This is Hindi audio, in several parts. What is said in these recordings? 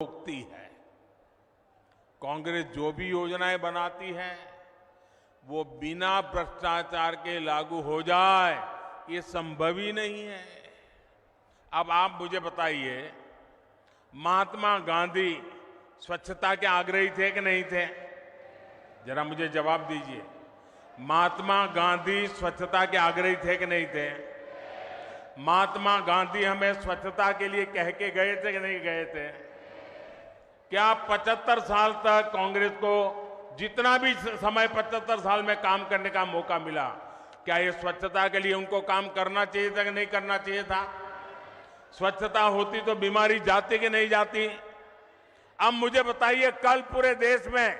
रोकती है। कांग्रेस जो भी योजनाएं बनाती है वो बिना भ्रष्टाचार के लागू हो जाए ये संभव ही नहीं है। अब आप मुझे बताइए, महात्मा गांधी स्वच्छता के आग्रही थे कि नहीं थे? जरा मुझे जवाब दीजिए। महात्मा गांधी स्वच्छता के आग्रही थे कि नहीं थे? महात्मा गांधी हमें स्वच्छता के लिए कह के गए थे कि नहीं गए थे? क्या 75 साल तक कांग्रेस को जितना भी समय 75 साल में काम करने का मौका मिला, क्या ये स्वच्छता के लिए उनको काम करना चाहिए था कि नहीं करना चाहिए था? स्वच्छता होती तो बीमारी जाती कि नहीं जाती? अब मुझे बताइए, कल पूरे देश में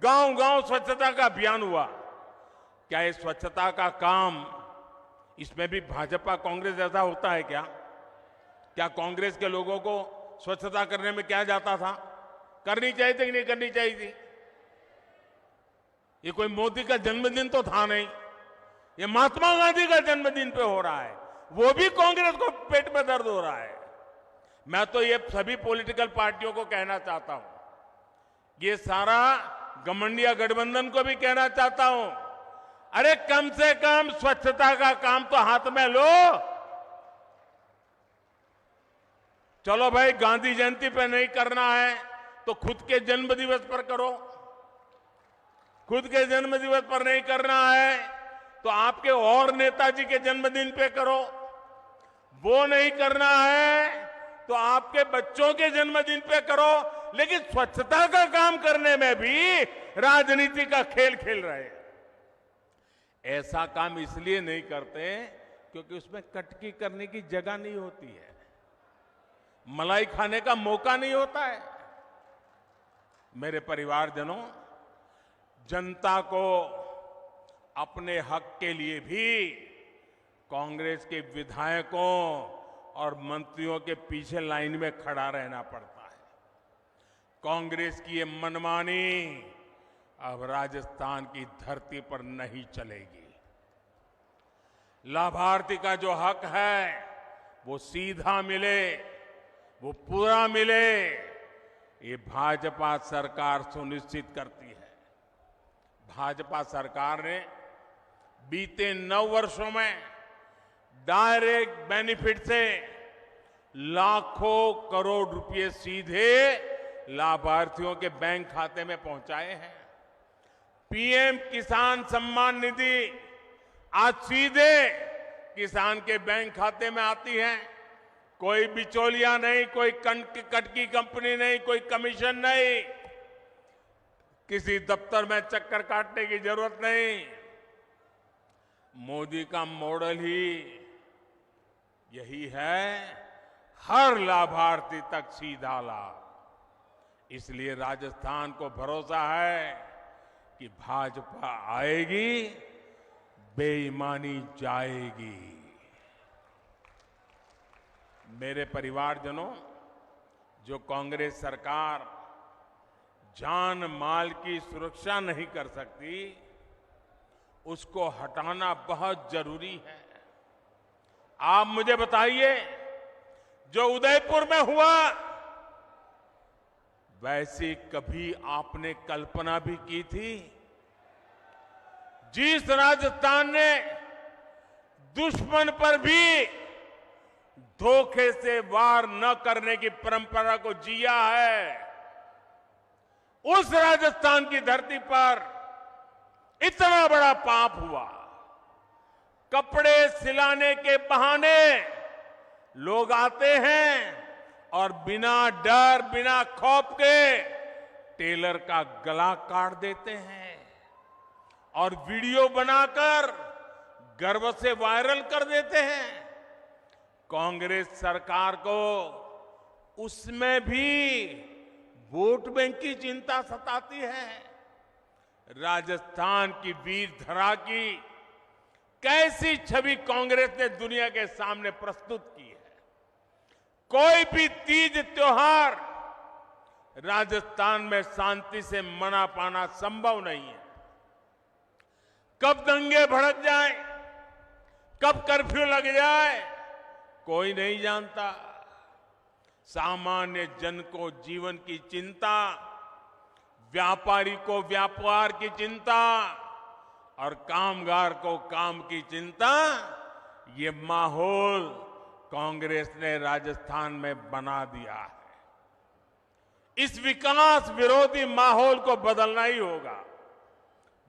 गांव-गांव स्वच्छता का अभियान हुआ। क्या ये स्वच्छता का काम, इसमें भी भाजपा कांग्रेस जैसा होता है क्या? क्या कांग्रेस के लोगों को स्वच्छता करने में क्या जाता था? करनी चाहिए थी कि नहीं करनी चाहिए थी? ये कोई मोदी का जन्मदिन तो था नहीं, ये महात्मा गांधी का जन्मदिन पे हो रहा है, वो भी कांग्रेस को पेट में दर्द हो रहा है। मैं तो ये सभी पॉलिटिकल पार्टियों को कहना चाहता हूं, ये सारा घमंडिया गठबंधन को भी कहना चाहता हूं, अरे कम से कम स्वच्छता का काम तो हाथ में लो। चलो भाई, गांधी जयंती पे नहीं करना है तो खुद के जन्म दिवस पर करो। खुद के जन्म दिवस पर नहीं करना है तो आपके और नेताजी के जन्मदिन पे करो। वो नहीं करना है तो आपके बच्चों के जन्मदिन पे करो। लेकिन स्वच्छता का काम करने में भी राजनीति का खेल खेल रहे हैं। ऐसा काम इसलिए नहीं करते क्योंकि उसमें कटकी करने की जगह नहीं होती है, मलाई खाने का मौका नहीं होता है। मेरे परिवारजनों, जनता को अपने हक के लिए भी कांग्रेस के विधायकों और मंत्रियों के पीछे लाइन में खड़ा रहना पड़ता है। कांग्रेस की ये मनमानी अब राजस्थान की धरती पर नहीं चलेगी। लाभार्थी का जो हक है वो सीधा मिले, वो पूरा मिले, ये भाजपा सरकार सुनिश्चित करती है। भाजपा सरकार ने बीते 9 वर्षों में डायरेक्ट बेनिफिट से लाखों करोड़ रुपए सीधे लाभार्थियों के बैंक खाते में पहुंचाए हैं। पीएम किसान सम्मान निधि आज सीधे किसान के बैंक खाते में आती है। कोई बिचौलिया नहीं, कोई कटकी कंपनी नहीं, कोई कमीशन नहीं, किसी दफ्तर में चक्कर काटने की जरूरत नहीं। मोदी का मॉडल ही यही है, हर लाभार्थी तक सीधा लाभ। इसलिए राजस्थान को भरोसा है कि भाजपा आएगी, बेईमानी जाएगी। मेरे परिवारजनों, जो कांग्रेस सरकार जान माल की सुरक्षा नहीं कर सकती, उसको हटाना बहुत जरूरी है। आप मुझे बताइए, जो उदयपुर में हुआ, वैसी कभी आपने कल्पना भी की थी? जिस राजस्थान ने दुश्मन पर भी धोखे से वार न करने की परंपरा को जिया है, उस राजस्थान की धरती पर इतना बड़ा पाप हुआ। कपड़े सिलाने के बहाने लोग आते हैं और बिना डर, बिना खौफ के टेलर का गला काट देते हैं और वीडियो बनाकर गर्व से वायरल कर देते हैं। कांग्रेस सरकार को उसमें भी वोट बैंक की चिंता सताती है। राजस्थान की वीर धरा की कैसी छवि कांग्रेस ने दुनिया के सामने प्रस्तुत की है। कोई भी तीज त्योहार राजस्थान में शांति से मना पाना संभव नहीं है। कब दंगे भड़क जाए, कब कर्फ्यू लग जाए, कोई नहीं जानता। सामान्य जन को जीवन की चिंता, व्यापारी को व्यापार की चिंता और कामगार को काम की चिंता, ये माहौल कांग्रेस ने राजस्थान में बना दिया है। इस विकास विरोधी माहौल को बदलना ही होगा।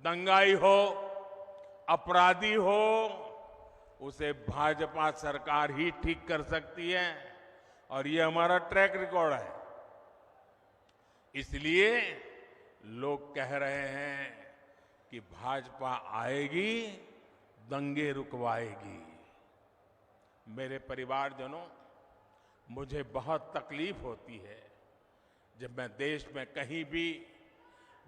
दंगाई हो, अपराधी हो, उसे भाजपा सरकार ही ठीक कर सकती है और ये हमारा ट्रैक रिकॉर्ड है। इसलिए लोग कह रहे हैं कि भाजपा आएगी, दंगे रुकवाएगी। मेरे परिवारजनों, मुझे बहुत तकलीफ होती है जब मैं देश में कहीं भी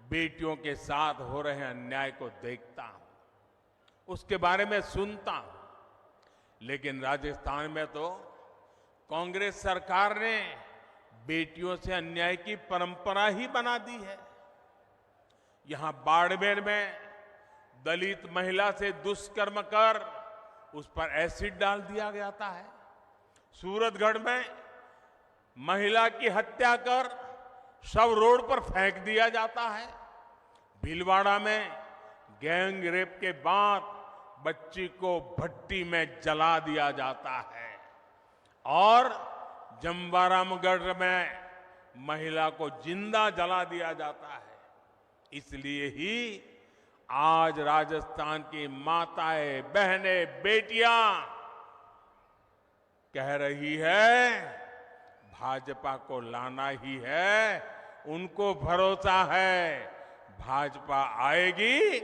बेटियों के साथ हो रहे अन्याय को देखता हूं, उसके बारे में सुनता हूं। लेकिन राजस्थान में तो कांग्रेस सरकार ने बेटियों से अन्याय की परंपरा ही बना दी है। यहां बाड़मेर में दलित महिला से दुष्कर्म कर उस पर एसिड डाल दिया जाता है। सूरतगढ़ में महिला की हत्या कर शव रोड पर फेंक दिया जाता है। भीलवाड़ा में गैंग रेप के बाद बच्ची को भट्टी में जला दिया जाता है और जमवारामगढ़ में महिला को जिंदा जला दिया जाता है। इसलिए ही आज राजस्थान की माताएं, बहनें, बेटियां कह रही है भाजपा को लाना ही है। उनको भरोसा है भाजपा आएगी